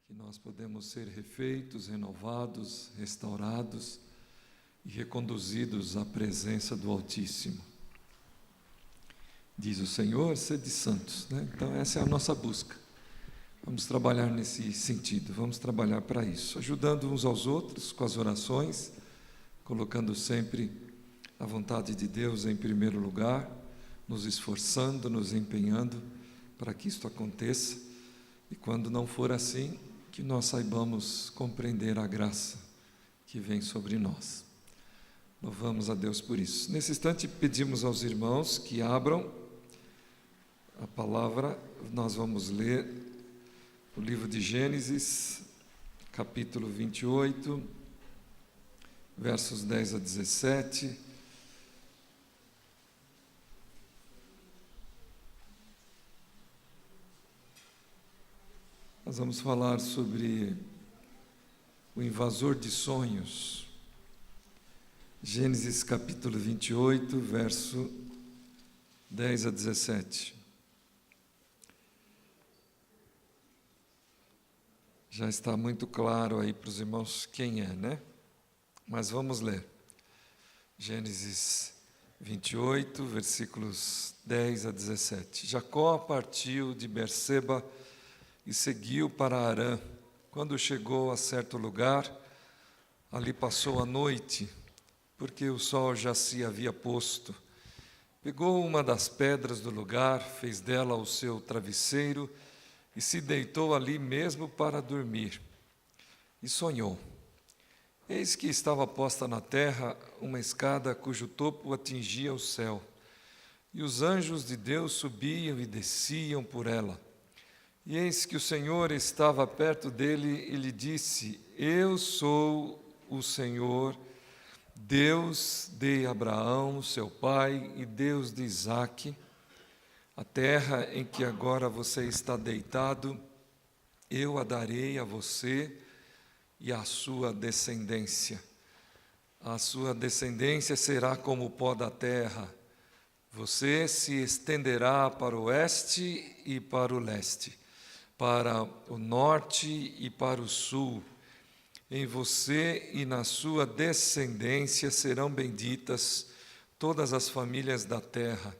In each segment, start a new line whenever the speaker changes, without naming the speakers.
que nós podemos ser refeitos, renovados, restaurados e reconduzidos à presença do Altíssimo. Diz o Senhor, sede santos, né? Então essa é a nossa busca. Vamos trabalhar nesse sentido, vamos trabalhar para isso, ajudando uns aos outros com as orações, colocando sempre a vontade de Deus em primeiro lugar, nos esforçando, nos empenhando para que isto aconteça, e quando não for assim, que nós saibamos compreender a graça que vem sobre nós. Louvamos a Deus por isso. Nesse instante pedimos aos irmãos que abram a palavra. Nós vamos ler o livro de Gênesis, capítulo 28, versos 10 a 17. Nós vamos falar sobre o invasor de sonhos. Gênesis capítulo 28, verso 10 a 17. Já está muito claro aí para os irmãos quem é, né? Mas vamos ler. Gênesis 28, versículos 10 a 17. Jacó partiu de Berseba e seguiu para Harã. Quando chegou a certo lugar, ali passou a noite, porque o sol já se havia posto. Pegou uma das pedras do lugar, fez dela o seu travesseiro e se deitou ali mesmo para dormir. E sonhou. Eis que estava posta na terra uma escada cujo topo atingia o céu, e os anjos de Deus subiam e desciam por ela. E eis que o Senhor estava perto dele e lhe disse: Eu sou o Senhor, Deus de Abraão, seu pai, e Deus de Isaque. A terra em que agora você está deitado, eu a darei a você e à sua descendência. A sua descendência será como o pó da terra. Você se estenderá para o oeste e para o leste, para o norte e para o sul. Em você e na sua descendência serão benditas todas as famílias da terra.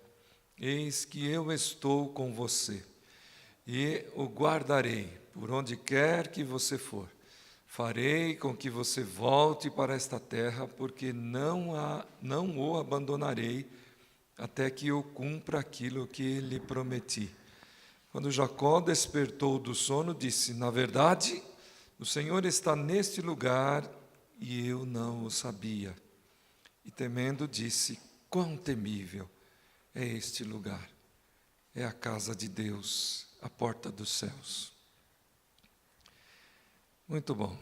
Eis que eu estou com você, e o guardarei por onde quer que você for. Farei com que você volte para esta terra, porque não o abandonarei, até que eu cumpra aquilo que lhe prometi. Quando Jacó despertou do sono, disse: Na verdade, o Senhor está neste lugar e eu não o sabia. E temendo disse: Quão temível é este lugar! É a casa de Deus, a porta dos céus. Muito bom.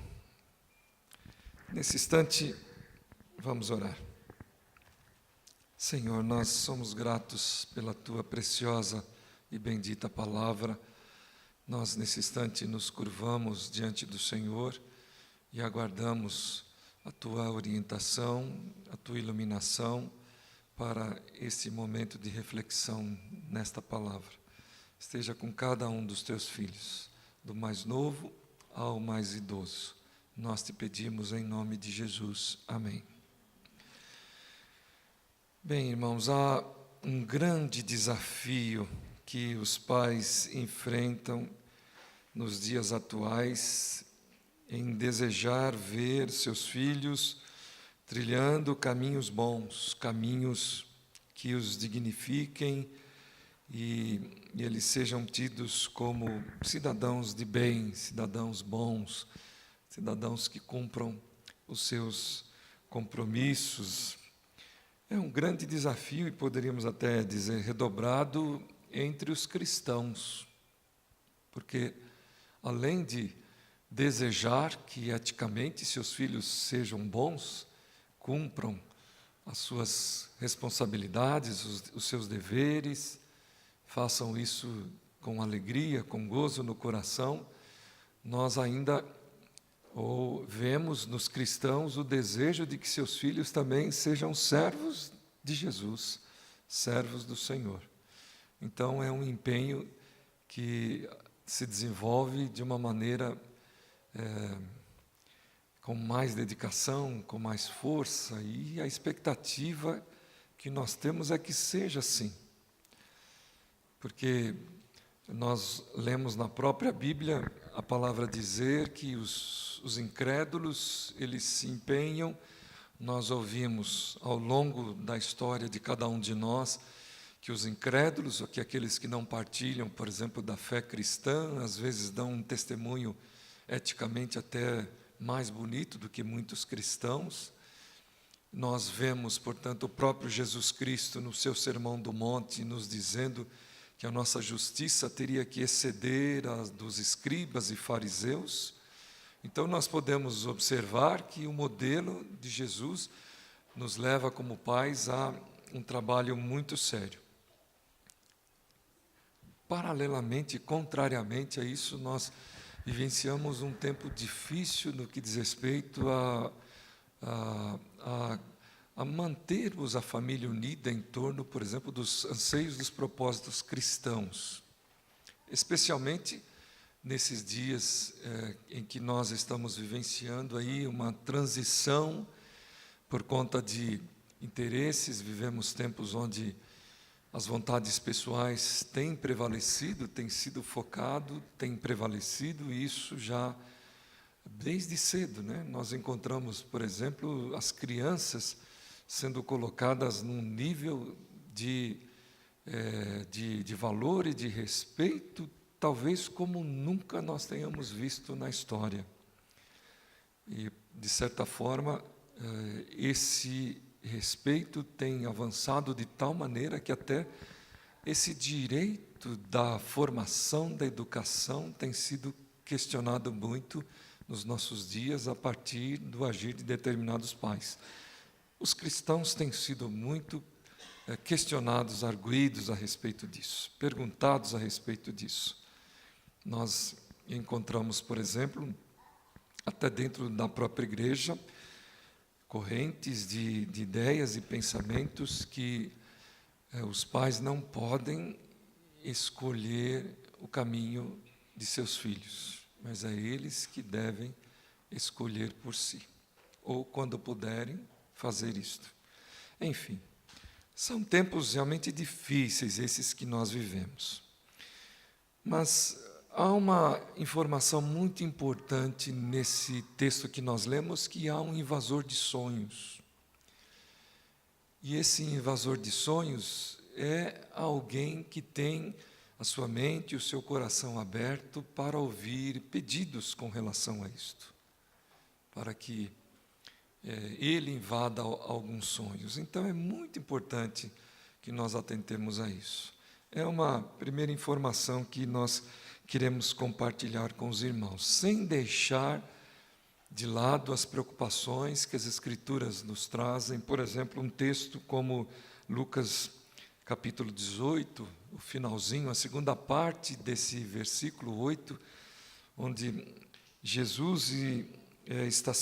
Nesse instante, vamos orar. Senhor, nós somos gratos pela Tua preciosa e bendita palavra. Nós, nesse instante, nos curvamos diante do Senhor e aguardamos a Tua orientação, a Tua iluminação para esse momento de reflexão nesta palavra. Esteja com cada um dos Teus filhos, do mais novo ao mais idoso. Nós te pedimos em nome de Jesus. Amém. Bem, irmãos, há um grande desafio que os pais enfrentam nos dias atuais em desejar ver seus filhos trilhando caminhos bons, caminhos que os dignifiquem e eles sejam tidos como cidadãos de bem, cidadãos bons, cidadãos que cumpram os seus compromissos. É um grande desafio, e poderíamos até dizer redobrado, entre os cristãos, porque além de desejar que eticamente seus filhos sejam bons, cumpram as suas responsabilidades, os seus deveres, façam isso com alegria, com gozo no coração, nós ainda vemos nos cristãos o desejo de que seus filhos também sejam servos de Jesus, servos do Senhor. Então é um empenho que se desenvolve de uma maneira com mais dedicação, com mais força, e a expectativa que nós temos é que seja assim. Porque nós lemos na própria Bíblia a palavra dizer que os incrédulos, eles se empenham. Nós ouvimos ao longo da história de cada um de nós que os incrédulos, ou que aqueles que não partilham, por exemplo, da fé cristã, às vezes dão um testemunho eticamente até mais bonito do que muitos cristãos. Nós vemos, portanto, o próprio Jesus Cristo no seu Sermão do Monte nos dizendo que a nossa justiça teria que exceder a dos escribas e fariseus. Então, nós podemos observar que o modelo de Jesus nos leva, como pais, a um trabalho muito sério. Paralelamente, contrariamente a isso, nós vivenciamos um tempo difícil no que diz respeito a mantermos a família unida em torno, por exemplo, dos anseios, dos propósitos cristãos. Especialmente nesses dias em que nós estamos vivenciando aí uma transição por conta de interesses, vivemos tempos onde as vontades pessoais têm prevalecido, têm sido focado, têm prevalecido, e isso já desde cedo, né? Nós encontramos, por exemplo, as crianças sendo colocadas num nível de valor e de respeito, talvez como nunca nós tenhamos visto na história. E, de certa forma, esse respeito tem avançado de tal maneira que até esse direito da formação, da educação, tem sido questionado muito nos nossos dias a partir do agir de determinados pais. Os cristãos têm sido muito questionados, arguidos a respeito disso, perguntados a respeito disso. Nós encontramos, por exemplo, até dentro da própria igreja, correntes de ideias e pensamentos que os pais não podem escolher o caminho de seus filhos, mas é eles que devem escolher por si, ou quando puderem fazer isto. Enfim, são tempos realmente difíceis esses que nós vivemos. Mas há uma informação muito importante nesse texto que nós lemos, que há um invasor de sonhos. E esse invasor de sonhos é alguém que tem a sua mente e o seu coração aberto para ouvir pedidos com relação a isto, para que ele invada alguns sonhos. Então é muito importante que nós atentemos a isso. É uma primeira informação que nós queremos compartilhar com os irmãos, sem deixar de lado as preocupações que as Escrituras nos trazem. Por exemplo, um texto como Lucas capítulo 18, o finalzinho, a segunda parte desse versículo 8, onde Jesus está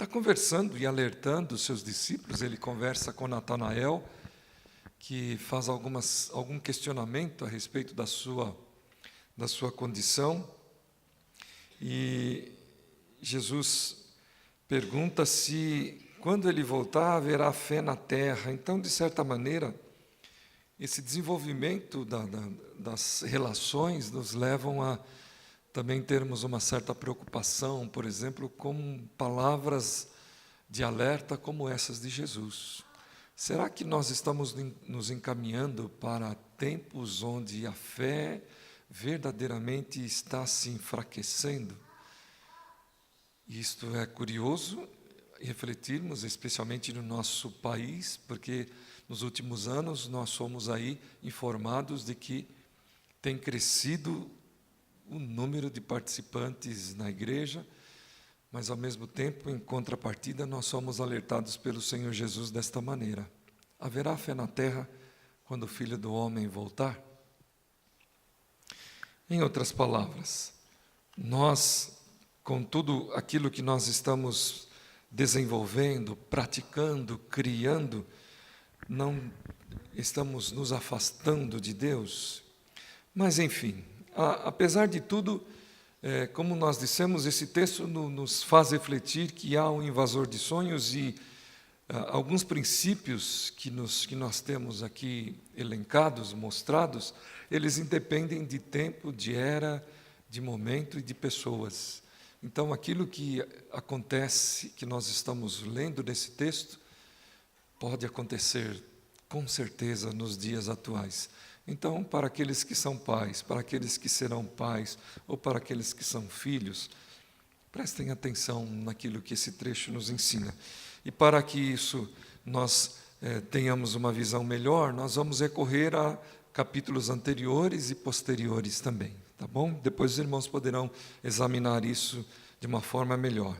conversando e alertando os seus discípulos. Ele conversa com Natanael, que faz algum questionamento a respeito da sua condição, e Jesus pergunta se, quando ele voltar, haverá fé na terra. Então, de certa maneira, esse desenvolvimento das relações nos levam a também termos uma certa preocupação, por exemplo, com palavras de alerta como essas de Jesus. Será que nós estamos nos encaminhando para tempos onde a fé verdadeiramente está se enfraquecendo? Isto é curioso refletirmos, especialmente no nosso país, porque nos últimos anos nós somos aí informados de que tem crescido o número de participantes na igreja, mas ao mesmo tempo, em contrapartida, nós somos alertados pelo Senhor Jesus desta maneira: haverá fé na terra quando o Filho do Homem voltar? Em outras palavras, nós, com tudo aquilo que nós estamos desenvolvendo, praticando, criando, não estamos nos afastando de Deus? Mas, enfim, apesar de tudo, Como nós dissemos, esse texto nos faz refletir que há um invasor de sonhos e alguns princípios que nós temos aqui elencados, mostrados, eles independem de tempo, de era, de momento e de pessoas. Então, aquilo que acontece, que nós estamos lendo nesse texto, pode acontecer com certeza nos dias atuais. Então, para aqueles que são pais, para aqueles que serão pais, ou para aqueles que são filhos, prestem atenção naquilo que esse trecho nos ensina. E para que isso nós tenhamos uma visão melhor, nós vamos recorrer a capítulos anteriores e posteriores também, tá bom? Depois os irmãos poderão examinar isso de uma forma melhor.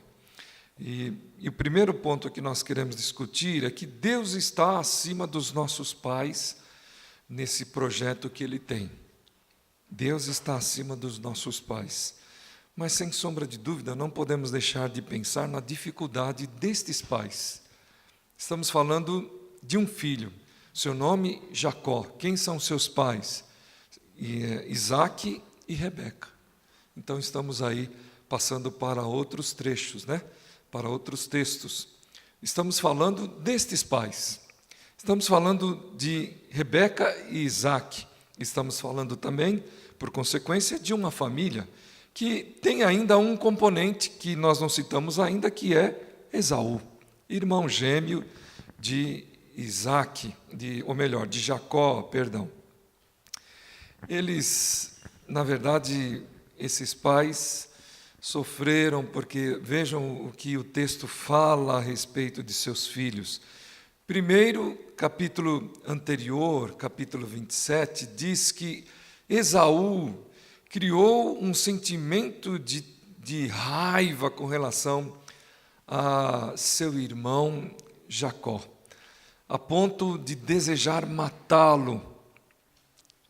E o primeiro ponto que nós queremos discutir é que Deus está acima dos nossos pais nesse projeto que Ele tem. Deus está acima dos nossos pais. Mas, sem sombra de dúvida, não podemos deixar de pensar na dificuldade destes pais. Estamos falando de um filho, seu nome Jacó. Quem são seus pais? Isaque e Rebeca. Então, estamos aí passando para outros trechos, para outros textos. Estamos falando destes pais. Estamos falando de Rebeca e Isaque. Estamos falando também, por consequência, de uma família que tem ainda um componente que nós não citamos ainda, que é Esaú, irmão gêmeo de Isaque, de Jacó, perdão. Eles, na verdade, esses pais sofreram, porque vejam o que o texto fala a respeito de seus filhos. Primeiro, capítulo anterior, capítulo 27, diz que Esaú criou um sentimento de raiva com relação a seu irmão Jacó, a ponto de desejar matá-lo.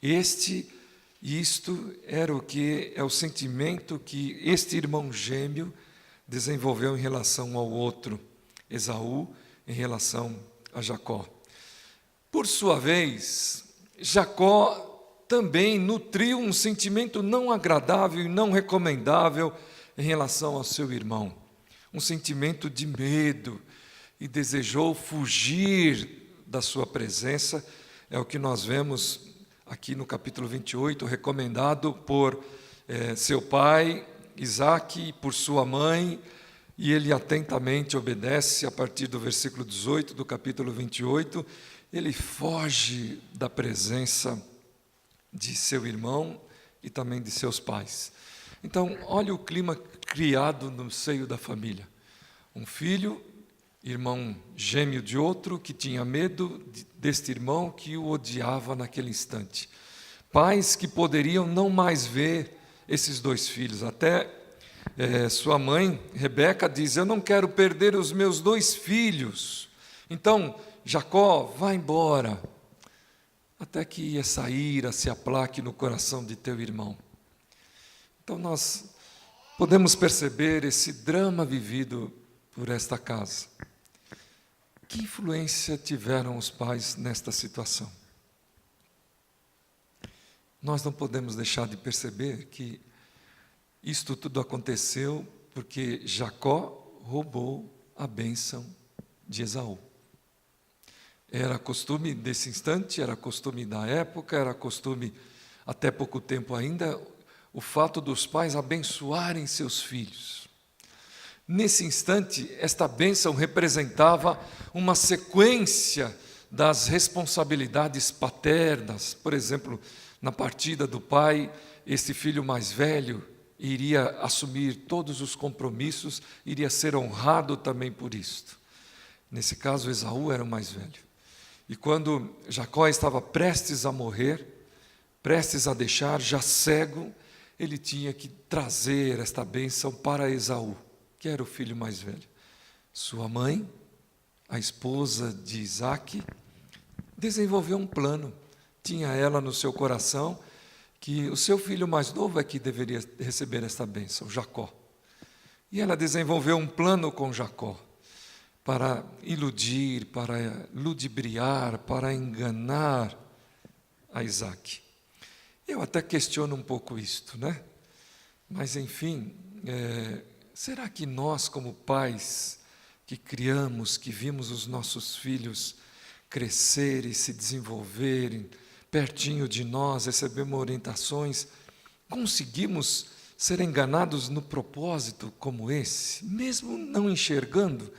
Isto era o sentimento que este irmão gêmeo desenvolveu em relação ao outro, Esaú, em relação a Jacó. Por sua vez, Jacó também nutriu um sentimento não agradável e não recomendável em relação ao seu irmão, um sentimento de medo, e desejou fugir da sua presença. É o que nós vemos aqui no capítulo 28, recomendado por seu pai, Isaque, e por sua mãe, e ele atentamente obedece. A partir do versículo 18 do capítulo 28, ele foge da presença de seu irmão e também de seus pais. Então, olha o clima criado no seio da família. Um filho, irmão gêmeo de outro, que tinha medo deste irmão, que o odiava naquele instante. Pais que poderiam não mais ver esses dois filhos. Até sua mãe, Rebeca, diz: eu não quero perder os meus dois filhos. Então, Jacó, vá embora, até que essa ira se aplaque no coração de teu irmão. Então nós podemos perceber esse drama vivido por esta casa. Que influência tiveram os pais nesta situação? Nós não podemos deixar de perceber que isto tudo aconteceu porque Jacó roubou a bênção de Esaú. Era costume desse instante, era costume da época, era costume até pouco tempo ainda, o fato dos pais abençoarem seus filhos. Nesse instante, esta bênção representava uma sequência das responsabilidades paternas. Por exemplo, na partida do pai, este filho mais velho iria assumir todos os compromissos, iria ser honrado também por isto. Nesse caso, Esaú era o mais velho. E quando Jacó estava prestes a morrer, prestes a deixar, já cego, ele tinha que trazer esta bênção para Esaú, que era o filho mais velho. Sua mãe, a esposa de Isaque, desenvolveu um plano. Tinha ela no seu coração que o seu filho mais novo é que deveria receber esta bênção, Jacó. E ela desenvolveu um plano com Jacó, para iludir, para ludibriar, para enganar a Isaque. Eu até questiono um pouco isto, Mas, enfim, será que nós, como pais, que criamos, que vimos os nossos filhos crescerem, se desenvolverem, pertinho de nós, recebemos orientações, conseguimos ser enganados no propósito como esse, mesmo não enxergando?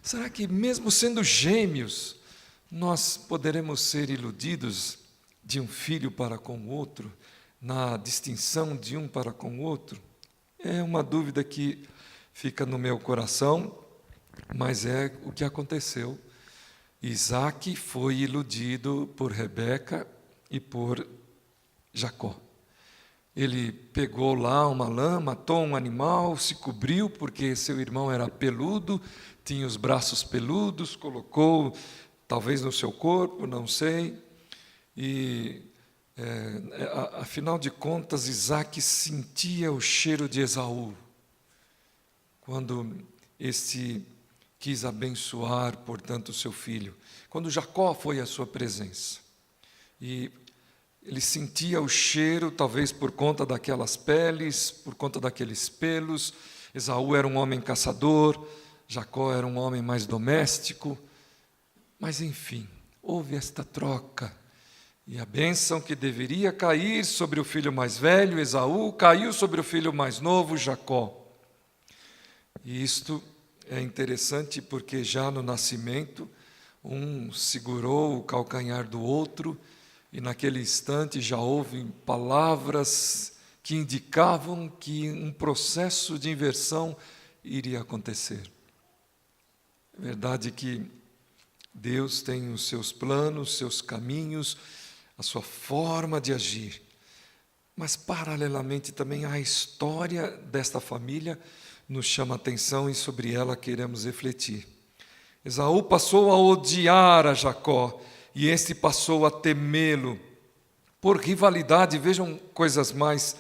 Será que mesmo sendo gêmeos, nós poderemos ser iludidos de um filho para com o outro, na distinção de um para com o outro? É uma dúvida que fica no meu coração, mas é o que aconteceu. Isaac foi iludido por Rebeca e por Jacó. Ele pegou lá uma lã, matou um animal, se cobriu, porque seu irmão era peludo, tinha os braços peludos, colocou, talvez no seu corpo, não sei. E, afinal de contas, Isaac sentia o cheiro de Esaú, quando este quis abençoar, portanto, o seu filho. Quando Jacó foi à sua presença. E ele sentia o cheiro, talvez por conta daquelas peles, por conta daqueles pelos. Esaú era um homem caçador, Jacó era um homem mais doméstico. Mas, enfim, houve esta troca. E a bênção que deveria cair sobre o filho mais velho, Esaú, caiu sobre o filho mais novo, Jacó. E isto é interessante porque já no nascimento, um segurou o calcanhar do outro, e naquele instante já houve palavras que indicavam que um processo de inversão iria acontecer. É verdade que Deus tem os seus planos, seus caminhos, a sua forma de agir, mas paralelamente também a história desta família nos chama a atenção e sobre ela queremos refletir. Esaú passou a odiar a Jacó, e este passou a temê-lo. Por rivalidade, vejam coisas mais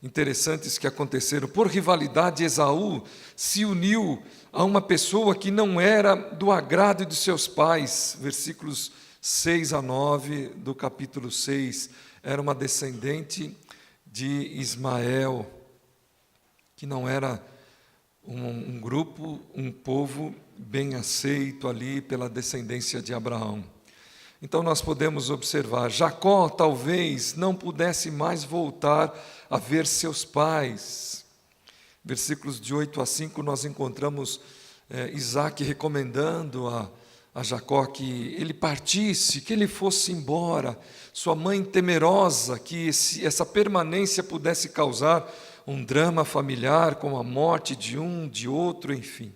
interessantes que aconteceram. Por rivalidade, Esaú se uniu a uma pessoa que não era do agrado de seus pais. Versículos 6 a 9 do capítulo 6. Era uma descendente de Ismael, que não era um grupo, um povo bem aceito ali pela descendência de Abraão. Então nós podemos observar, Jacó talvez não pudesse mais voltar a ver seus pais. Versículos de 8 a 5 nós encontramos Isaac recomendando a Jacó que ele partisse, que ele fosse embora. Sua mãe temerosa que essa permanência pudesse causar um drama familiar com a morte de um, de outro, enfim.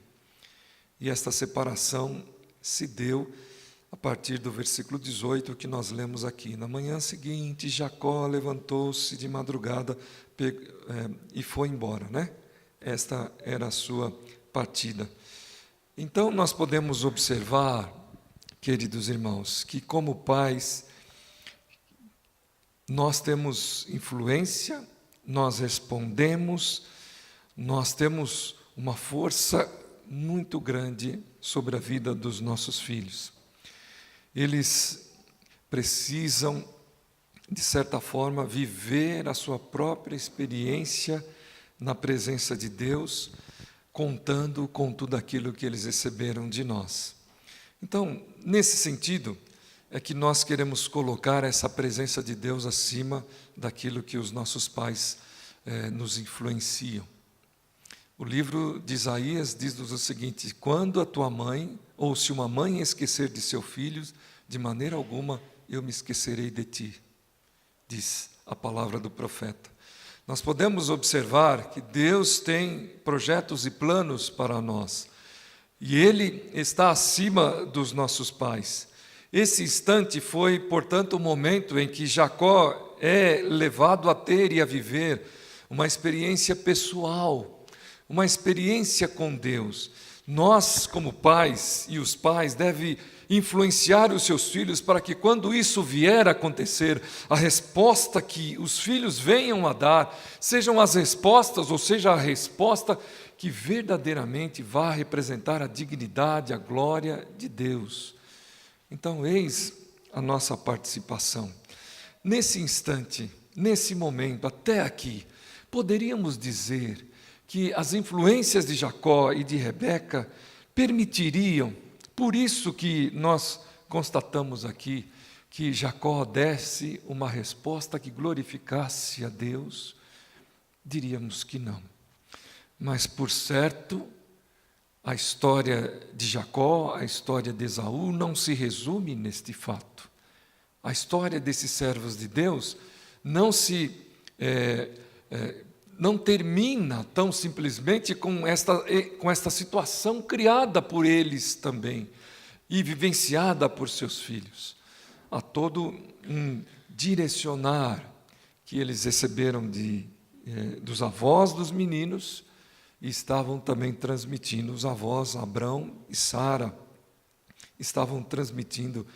E esta separação se deu a partir do versículo 18 que nós lemos aqui. Na manhã seguinte, Jacó levantou-se de madrugada e foi embora, né? Esta era a sua partida. Então nós podemos observar, queridos irmãos, que como pais nós temos influência, nós respondemos, nós temos uma força muito grande sobre a vida dos nossos filhos. Eles precisam, de certa forma, viver a sua própria experiência na presença de Deus, contando com tudo aquilo que eles receberam de nós. Então, nesse sentido, é que nós queremos colocar essa presença de Deus acima daquilo que os nossos pais nos influenciam. O livro de Isaías diz-nos o seguinte: quando a tua mãe, ou se uma mãe esquecer de seus filhos, de maneira alguma eu me esquecerei de ti, diz a palavra do profeta. Nós podemos observar que Deus tem projetos e planos para nós, e Ele está acima dos nossos pais. Esse instante foi, portanto, o momento em que Jacó é levado a ter e a viver uma experiência pessoal, uma experiência com Deus. Nós, como pais, e os pais devem influenciar os seus filhos para que, quando isso vier a acontecer, a resposta que os filhos venham a dar, sejam as respostas, ou seja, a resposta que verdadeiramente vá representar a dignidade, a glória de Deus. Então, eis a nossa participação. Nesse instante, nesse momento, até aqui, poderíamos dizer que as influências de Jacó e de Rebeca permitiriam, por isso que nós constatamos aqui, que Jacó desse uma resposta que glorificasse a Deus? Diríamos que não. Mas, por certo, a história de Jacó, a história de Esaú, não se resume neste fato. A história desses servos de Deus não termina tão simplesmente com esta situação criada por eles também e vivenciada por seus filhos. Há todo um direcionar que eles receberam dos avós dos meninos e estavam também transmitindo. Os avós, Abrão e Sara, estavam transmitindo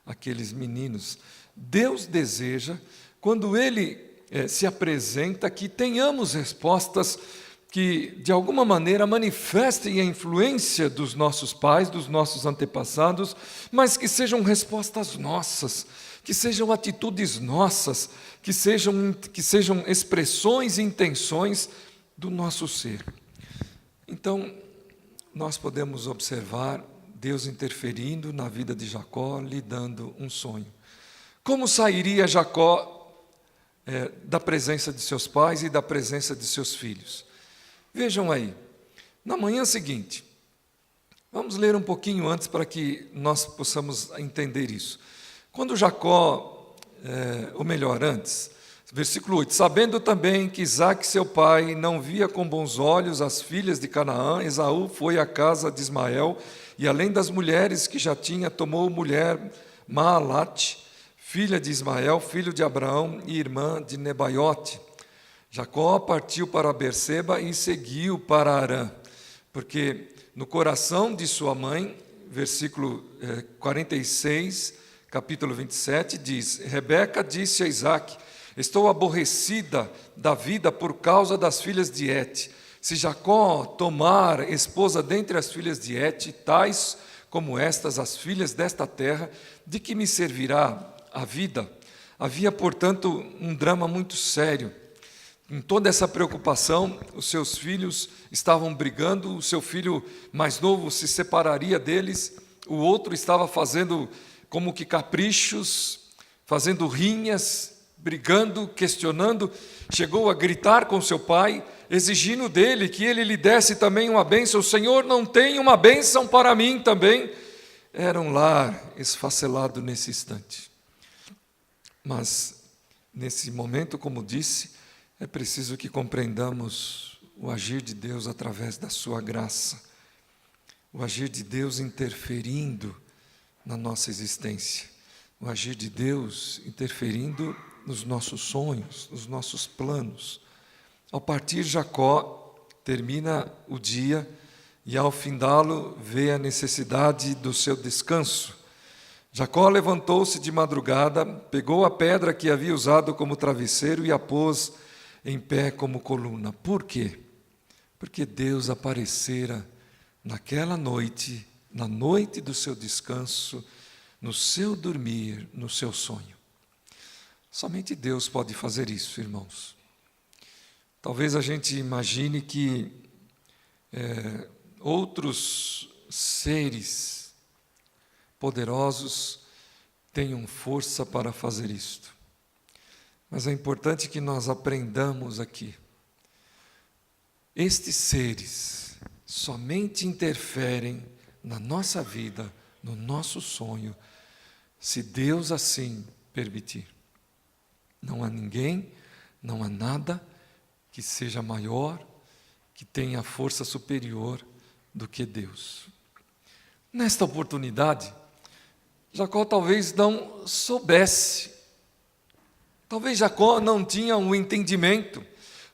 aqueles meninos. Deus deseja, quando Ele se apresenta, que tenhamos respostas que, de alguma maneira, manifestem a influência dos nossos pais, dos nossos antepassados, mas que sejam respostas nossas, que sejam atitudes nossas, que sejam expressões e intenções do nosso ser. Então, nós podemos observar Deus interferindo na vida de Jacó, lhe dando um sonho. Como sairia Jacó da presença de seus pais e da presença de seus filhos? Vejam aí, na manhã seguinte, vamos ler um pouquinho antes para que nós possamos entender isso. Quando Jacó, ou melhor, antes, versículo 8, sabendo também que Isaque, seu pai, não via com bons olhos as filhas de Canaã, Esaú foi à casa de Ismael, e além das mulheres que já tinha, tomou mulher Maalate, filha de Ismael, filho de Abraão e irmã de Nebaiote. Jacó partiu para Berseba e seguiu para Arã, porque no coração de sua mãe, versículo 46, capítulo 27, diz: Rebeca disse a Isaque: estou aborrecida da vida por causa das filhas de Et. Se Jacó tomar esposa dentre as filhas de Et, tais como estas, as filhas desta terra, de que me servirá a vida? Havia, portanto, um drama muito sério. Em toda essa preocupação, os seus filhos estavam brigando, o seu filho mais novo se separaria deles, o outro estava fazendo como que caprichos, fazendo rinhas, brigando, questionando, chegou a gritar com seu pai, exigindo dele que ele lhe desse também uma bênção. O Senhor não tem uma bênção para mim também? Era um lar esfacelado nesse instante. Mas, nesse momento, como disse, é preciso que compreendamos o agir de Deus através da sua graça, o agir de Deus interferindo na nossa existência, o agir de Deus interferindo nos nossos sonhos, nos nossos planos. Ao partir, Jacó termina o dia e, ao findá-lo, vê a necessidade do seu descanso. Jacó levantou-se de madrugada, pegou a pedra que havia usado como travesseiro e a pôs em pé como coluna. Por quê? Porque Deus aparecera naquela noite, na noite do seu descanso, no seu dormir, no seu sonho. Somente Deus pode fazer isso, irmãos. Talvez a gente imagine que outros seres poderosos tenham força para fazer isto. Mas é importante que nós aprendamos aqui. Estes seres somente interferem na nossa vida, no nosso sonho, se Deus assim permitir. Não há ninguém, não há nada que seja maior, que tenha força superior do que Deus. Nesta oportunidade, Jacó talvez não soubesse. Talvez Jacó não tinha um entendimento,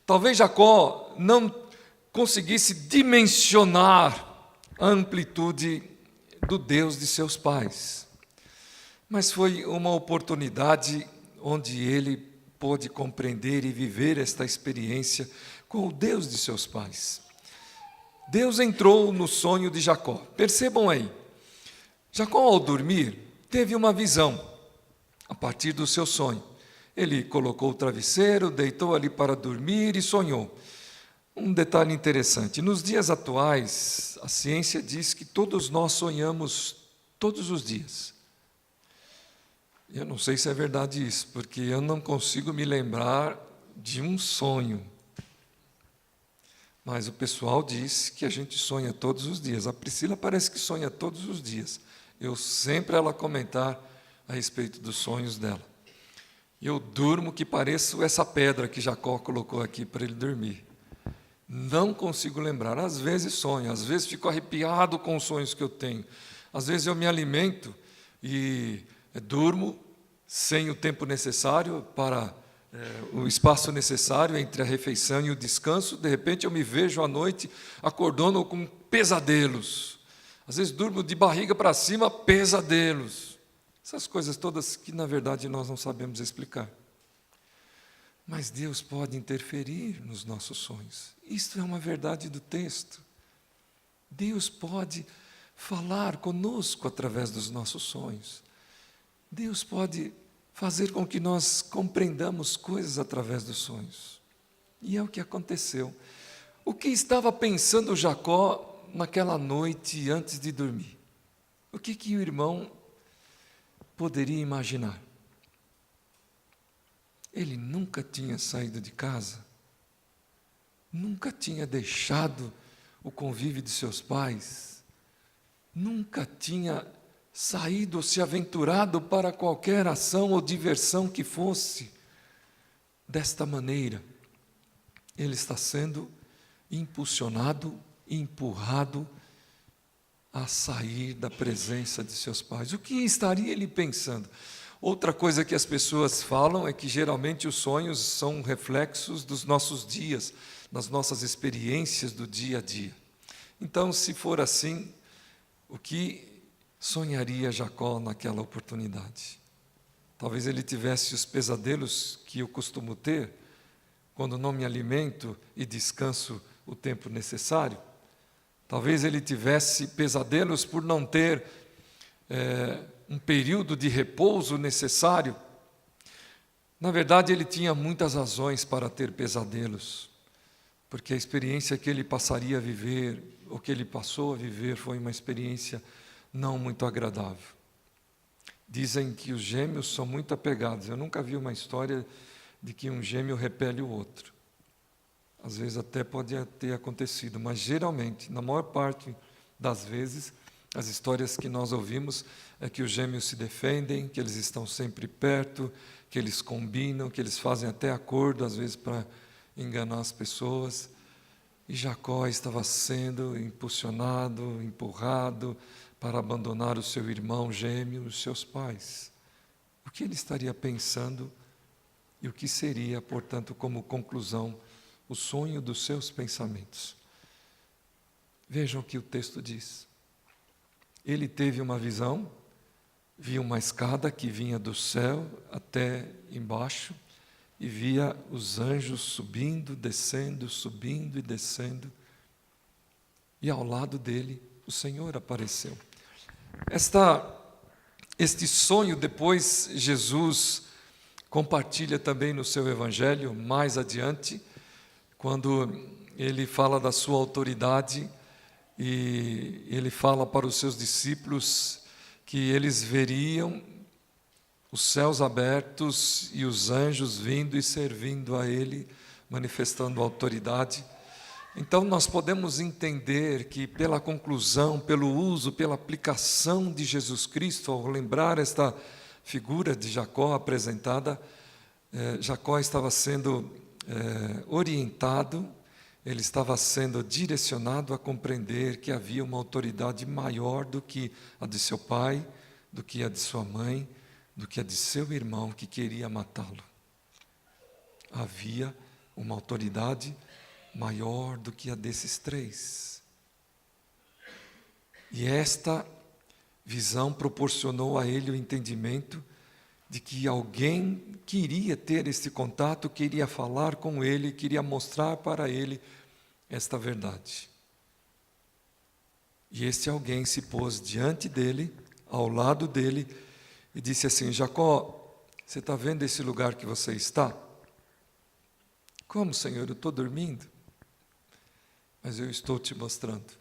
talvez Jacó não conseguisse dimensionar a amplitude do Deus de seus pais. Mas foi uma oportunidade onde ele pôde compreender e viver esta experiência com o Deus de seus pais. Deus entrou no sonho de Jacó. Percebam aí, Jacó, ao dormir, teve uma visão a partir do seu sonho. Ele colocou o travesseiro, deitou ali para dormir e sonhou. Um detalhe interessante: nos dias atuais, a ciência diz que todos nós sonhamos todos os dias. Eu não sei se é verdade isso, porque eu não consigo me lembrar de um sonho. Mas o pessoal diz que a gente sonha todos os dias. A Priscila parece que sonha todos os dias. Eu sempre ela comentar a respeito dos sonhos dela. Eu durmo que pareço essa pedra que Jacó colocou aqui para ele dormir. Não consigo lembrar. Às vezes sonho, às vezes fico arrepiado com os sonhos que eu tenho. Às vezes eu me alimento e durmo sem o tempo necessário para o espaço necessário entre a refeição e o descanso. De repente eu me vejo à noite acordando com pesadelos. Às vezes durmo de barriga para cima, pesadelos. Essas coisas todas que na verdade nós não sabemos explicar. Mas Deus pode interferir nos nossos sonhos. Isto é uma verdade do texto. Deus pode falar conosco através dos nossos sonhos. Deus pode fazer com que nós compreendamos coisas através dos sonhos. E é o que aconteceu. O que estava pensando Jacó naquela noite antes de dormir? O que o irmão poderia imaginar? Ele nunca tinha saído de casa, nunca tinha deixado o convívio de seus pais, nunca tinha saído ou se aventurado para qualquer ação ou diversão que fosse. Desta maneira, ele está sendo impulsionado, empurrado a sair da presença de seus pais. O que estaria ele pensando? Outra coisa que as pessoas falam é que geralmente os sonhos são reflexos dos nossos dias, das nossas experiências do dia a dia. Então, se for assim, o que sonharia Jacó naquela oportunidade? Talvez ele tivesse os pesadelos que eu costumo ter, quando não me alimento e descanso o tempo necessário. Talvez ele tivesse pesadelos por não ter um período de repouso necessário. Na verdade, ele tinha muitas razões para ter pesadelos, porque a experiência que ele passaria a viver, ou que ele passou a viver, foi uma experiência não muito agradável. Dizem que os gêmeos são muito apegados. Eu nunca vi uma história de que um gêmeo repele o outro. Às vezes até pode ter acontecido, mas geralmente, na maior parte das vezes, as histórias que nós ouvimos é que os gêmeos se defendem, que eles estão sempre perto, que eles combinam, que eles fazem até acordo, às vezes, para enganar as pessoas. E Jacó estava sendo impulsionado, empurrado para abandonar o seu irmão gêmeo, os seus pais. O que ele estaria pensando e o que seria, portanto, como conclusão, o sonho dos seus pensamentos? Vejam o que o texto diz. Ele teve uma visão, via uma escada que vinha do céu até embaixo, e via os anjos subindo, descendo, subindo e descendo. E ao lado dele, o Senhor apareceu. Este sonho, depois, Jesus compartilha também no seu evangelho, mais adiante, quando ele fala da sua autoridade, e ele fala para os seus discípulos que eles veriam os céus abertos e os anjos vindo e servindo a ele, manifestando autoridade. Então nós podemos entender que pela conclusão, pelo uso, pela aplicação de Jesus Cristo, ao lembrar esta figura de Jacó apresentada, Jacó estava sendo orientado, ele estava sendo direcionado a compreender que havia uma autoridade maior do que a de seu pai, do que a de sua mãe, do que a de seu irmão que queria matá-lo. Havia uma autoridade maior do que a desses três. E esta visão proporcionou a ele o entendimento de que alguém queria ter esse contato, queria falar com ele, queria mostrar para ele esta verdade. E esse alguém se pôs diante dele, ao lado dele, e disse assim: Jacó, Você está vendo esse lugar que você está? Como, Senhor? Eu estou dormindo? Mas eu estou te mostrando.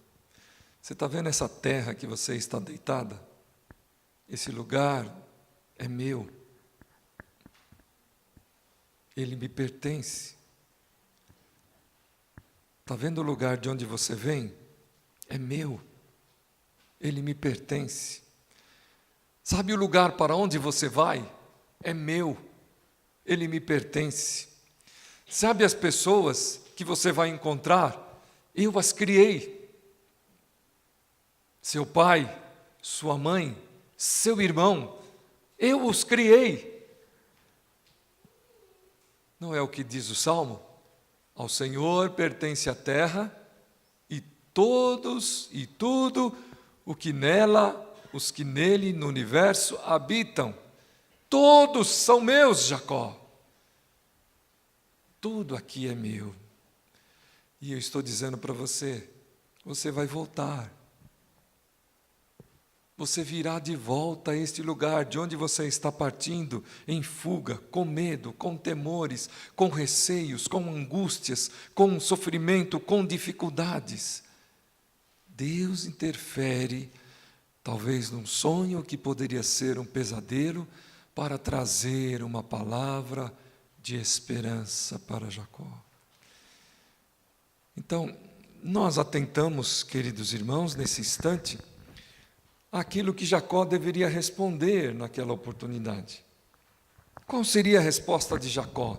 Você está vendo essa terra que você está deitada? Esse lugar é meu. Ele me pertence. Está vendo o lugar de onde você vem? É meu. Ele me pertence. Sabe o lugar para onde você vai? É meu. Ele me pertence. Sabe as pessoas que você vai encontrar? Eu as criei. Seu pai, sua mãe, seu irmão, eu os criei. Não é o que diz o Salmo? Ao Senhor pertence a terra e todos e tudo o que nela, os que nele no universo habitam. Todos são meus, Jacó. Tudo aqui é meu. E eu estou dizendo para você, você vai voltar. Você virá de volta a este lugar de onde você está partindo, em fuga, com medo, com temores, com receios, com angústias, com sofrimento, com dificuldades. Deus interfere, talvez num sonho que poderia ser um pesadelo, para trazer uma palavra de esperança para Jacó. Então, nós atentamos, queridos irmãos, nesse instante, aquilo que Jacó deveria responder naquela oportunidade. Qual seria a resposta de Jacó?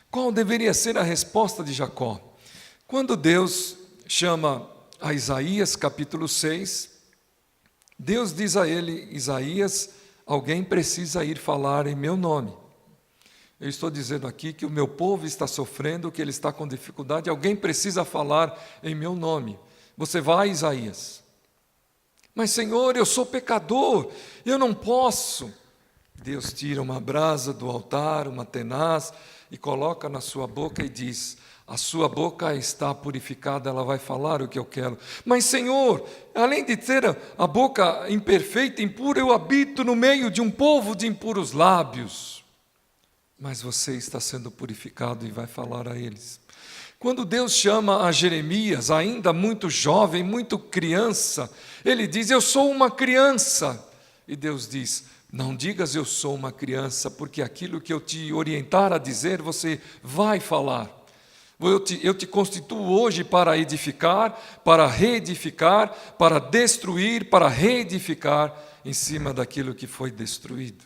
Qual deveria ser a resposta de Jacó? Quando Deus chama a Isaías, capítulo 6, Deus diz a ele, Isaías, alguém precisa ir falar em meu nome. Eu estou dizendo aqui que o meu povo está sofrendo, que ele está com dificuldade, alguém precisa falar em meu nome. Você vai, Isaías. Mas, Senhor, eu sou pecador, eu não posso. Deus tira uma brasa do altar, uma tenaz, e coloca na sua boca e diz, a sua boca está purificada, ela vai falar o que eu quero. Mas, Senhor, além de ter a boca imperfeita, impura, eu habito no meio de um povo de impuros lábios. Mas você está sendo purificado e vai falar a eles. Quando Deus chama a Jeremias, ainda muito jovem, muito criança, ele diz, eu sou uma criança. E Deus diz, não digas eu sou uma criança, porque aquilo que eu te orientar a dizer, você vai falar. Eu te constituo hoje para edificar, para reedificar, para destruir, para reedificar em cima daquilo que foi destruído.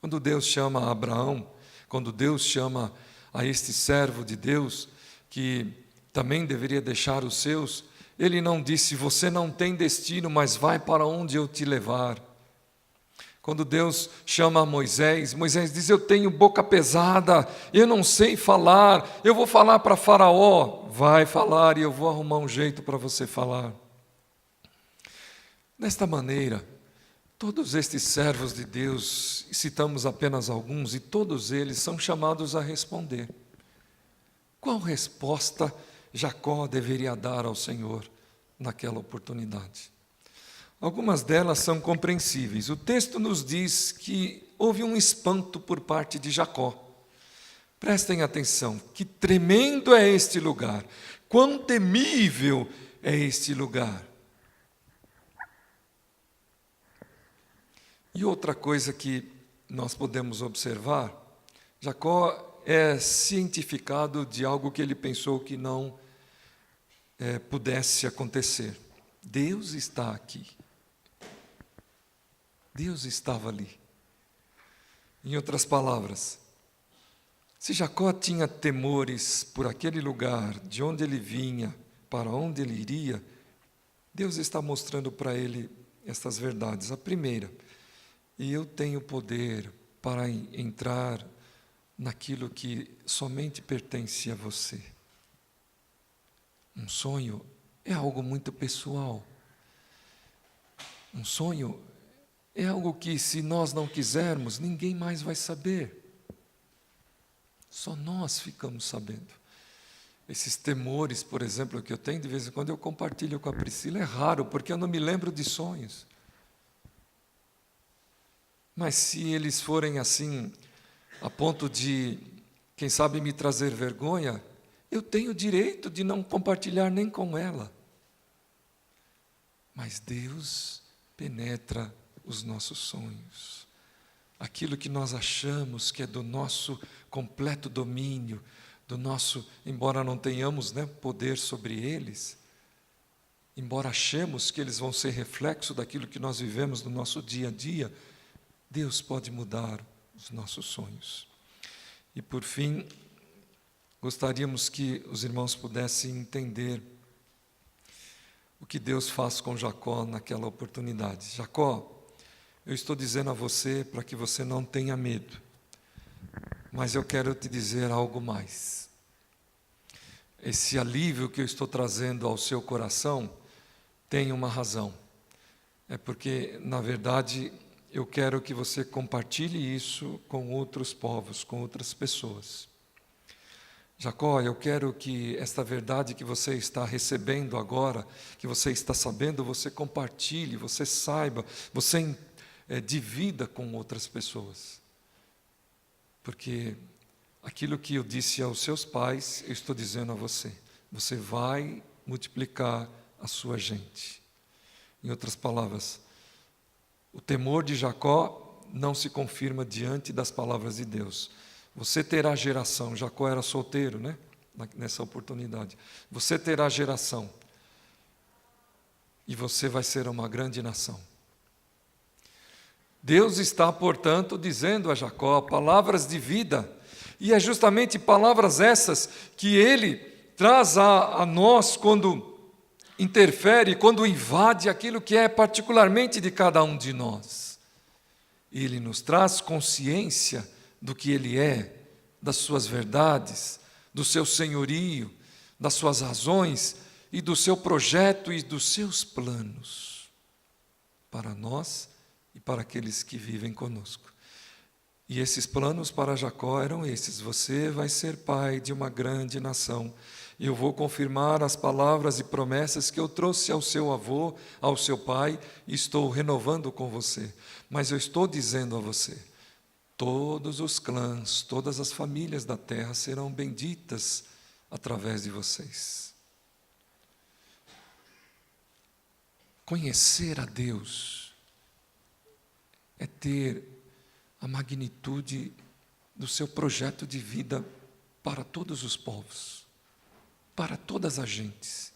Quando Deus chama a Abraão, quando Deus chama a este servo de Deus, que também deveria deixar os seus, ele não disse, você não tem destino, mas vai para onde eu te levar. Quando Deus chama a Moisés, Moisés diz, eu tenho boca pesada, eu não sei falar, eu vou falar para Faraó. Vai falar e eu vou arrumar um jeito para você falar. Desta maneira, todos estes servos de Deus, citamos apenas alguns, e todos eles são chamados a responder. Qual resposta Jacó deveria dar ao Senhor naquela oportunidade? Algumas delas são compreensíveis. O texto nos diz que houve um espanto por parte de Jacó. Prestem atenção, que tremendo é este lugar, quão temível é este lugar. E outra coisa que nós podemos observar, Jacó é cientificado de algo que ele pensou que não pudesse acontecer. Deus está aqui. Deus estava ali. Em outras palavras, se Jacó tinha temores por aquele lugar, de onde ele vinha, para onde ele iria, Deus está mostrando para ele estas verdades. A primeira, e eu tenho poder para entrar naquilo que somente pertence a você. Um sonho é algo muito pessoal. Um sonho é algo que, se nós não quisermos, ninguém mais vai saber. Só nós ficamos sabendo. Esses temores, por exemplo, que eu tenho, de vez em quando eu compartilho com a Priscila, é raro, porque eu não me lembro de sonhos. Mas se eles forem assim, a ponto de, quem sabe, me trazer vergonha, eu tenho o direito de não compartilhar nem com ela. Mas Deus penetra os nossos sonhos. Aquilo que nós achamos que é do nosso completo domínio, do nosso, embora não tenhamos, poder sobre eles, embora achemos que eles vão ser reflexo daquilo que nós vivemos no nosso dia a dia, Deus pode mudar os nossos sonhos. E por fim, gostaríamos que os irmãos pudessem entender o que Deus faz com Jacó naquela oportunidade. Jacó, eu estou dizendo a você para que você não tenha medo, mas eu quero te dizer algo mais. Esse alívio que eu estou trazendo ao seu coração tem uma razão. É porque, na verdade, eu quero que você compartilhe isso com outros povos, com outras pessoas. Jacó, eu quero que esta verdade que você está recebendo agora, que você está sabendo, você compartilhe, você saiba, você divida com outras pessoas. Porque aquilo que eu disse aos seus pais, eu estou dizendo a você. Você vai multiplicar a sua gente. Em outras palavras, o temor de Jacó não se confirma diante das palavras de Deus. Você terá geração. Jacó era solteiro, nessa oportunidade. Você terá geração. E você vai ser uma grande nação. Deus está, portanto, dizendo a Jacó palavras de vida. E é justamente palavras essas que Ele traz a nós quando interfere, quando invade aquilo que é particularmente de cada um de nós. Ele nos traz consciência do que Ele é, das suas verdades, do seu senhorio, das suas razões e do seu projeto e dos seus planos para nós e para aqueles que vivem conosco. E esses planos para Jacó eram esses: você vai ser pai de uma grande nação. Eu vou confirmar as palavras e promessas que eu trouxe ao seu avô, ao seu pai, e estou renovando com você. Mas eu estou dizendo a você, todos os clãs, todas as famílias da terra serão benditas através de vocês. Conhecer a Deus é ter a magnitude do seu projeto de vida para todos os povos, para todas as gentes,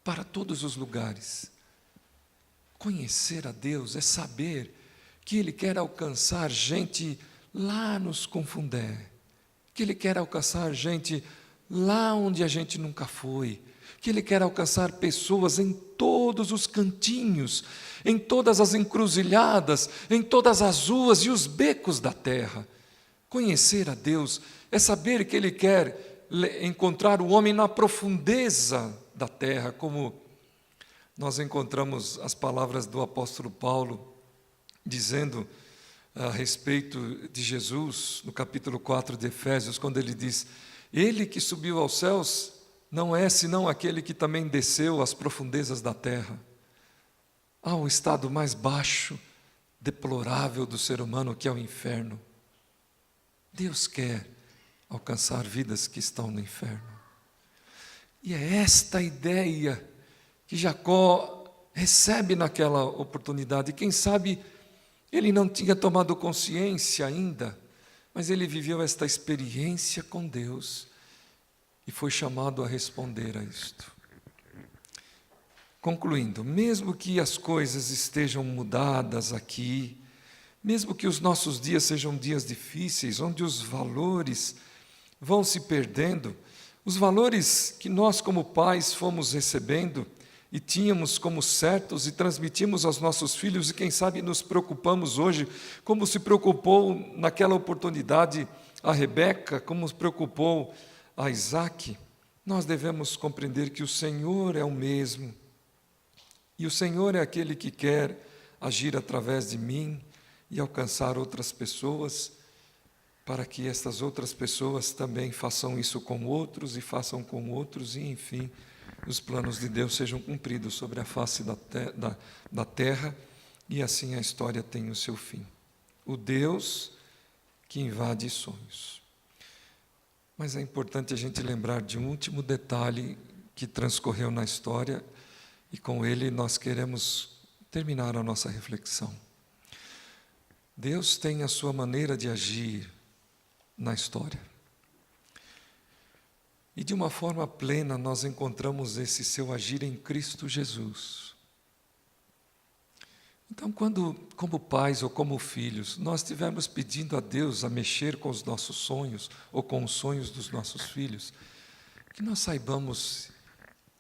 para todos os lugares. Conhecer a Deus é saber que Ele quer alcançar gente lá nos Confundé, que Ele quer alcançar gente lá onde a gente nunca foi, que Ele quer alcançar pessoas em todos os cantinhos, em todas as encruzilhadas, em todas as ruas e os becos da terra. Conhecer a Deus é saber que Ele quer encontrar o homem na profundeza da terra, como nós encontramos as palavras do apóstolo Paulo, dizendo a respeito de Jesus, no capítulo 4 de Efésios, quando ele diz: Ele que subiu aos céus não é senão aquele que também desceu às profundezas da terra. Há um estado mais baixo, deplorável do ser humano, que é o inferno. Deus quer alcançar vidas que estão no inferno. E é esta ideia que Jacó recebe naquela oportunidade. Quem sabe ele não tinha tomado consciência ainda, mas ele viveu esta experiência com Deus e foi chamado a responder a isto. Concluindo, mesmo que as coisas estejam mudadas aqui, mesmo que os nossos dias sejam dias difíceis, onde os valores vão se perdendo, os valores que nós como pais fomos recebendo e tínhamos como certos e transmitimos aos nossos filhos, e quem sabe nos preocupamos hoje, como se preocupou naquela oportunidade a Rebeca, como se preocupou a Isaac, nós devemos compreender que o Senhor é o mesmo, e o Senhor é aquele que quer agir através de mim e alcançar outras pessoas, para que estas outras pessoas também façam isso com outros e façam com outros, e enfim, os planos de Deus sejam cumpridos sobre a face da terra, e assim a história tem o seu fim. o Deus que invade sonhos. Mas é importante a gente lembrar de um último detalhe que transcorreu na história, e com ele nós queremos terminar a nossa reflexão. Deus tem a sua maneira de agir na história. E de uma forma plena nós encontramos esse seu agir em Cristo Jesus. Então, quando, como pais ou como filhos, nós estivermos pedindo a Deus a mexer com os nossos sonhos ou com os sonhos dos nossos filhos, que nós saibamos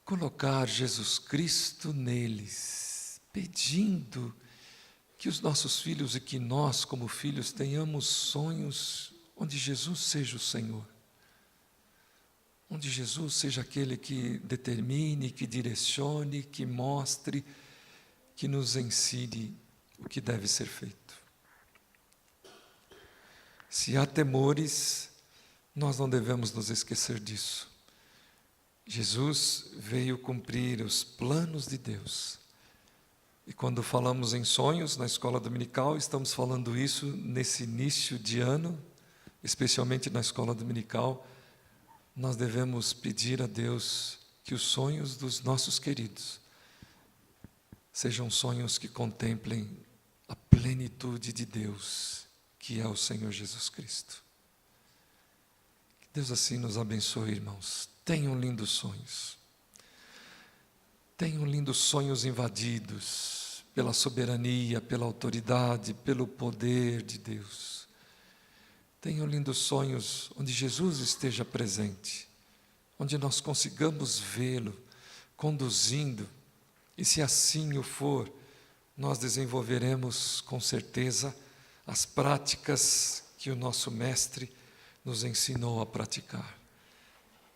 colocar Jesus Cristo neles, pedindo que os nossos filhos e que nós, como filhos, tenhamos sonhos onde Jesus seja o Senhor, onde Jesus seja aquele que determine, que direcione, que mostre, que nos ensine o que deve ser feito. Se há temores, nós não devemos nos esquecer disso. Jesus veio cumprir os planos de Deus. E quando falamos em sonhos na escola dominical, estamos falando isso nesse início de ano, especialmente na escola dominical. Nós devemos pedir a Deus que os sonhos dos nossos queridos sejam sonhos que contemplem a plenitude de Deus, que é o Senhor Jesus Cristo. Que Deus assim nos abençoe, irmãos. Tenham lindos sonhos. Tenham lindos sonhos invadidos pela soberania, pela autoridade, pelo poder de Deus. Tenham lindos sonhos onde Jesus esteja presente, onde nós consigamos vê-lo conduzindo. E se assim o for, nós desenvolveremos com certeza as práticas que o nosso Mestre nos ensinou a praticar.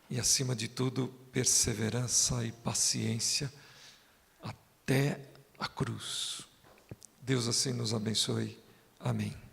E acima de tudo, perseverança e paciência até a cruz. Deus assim nos abençoe. Amém.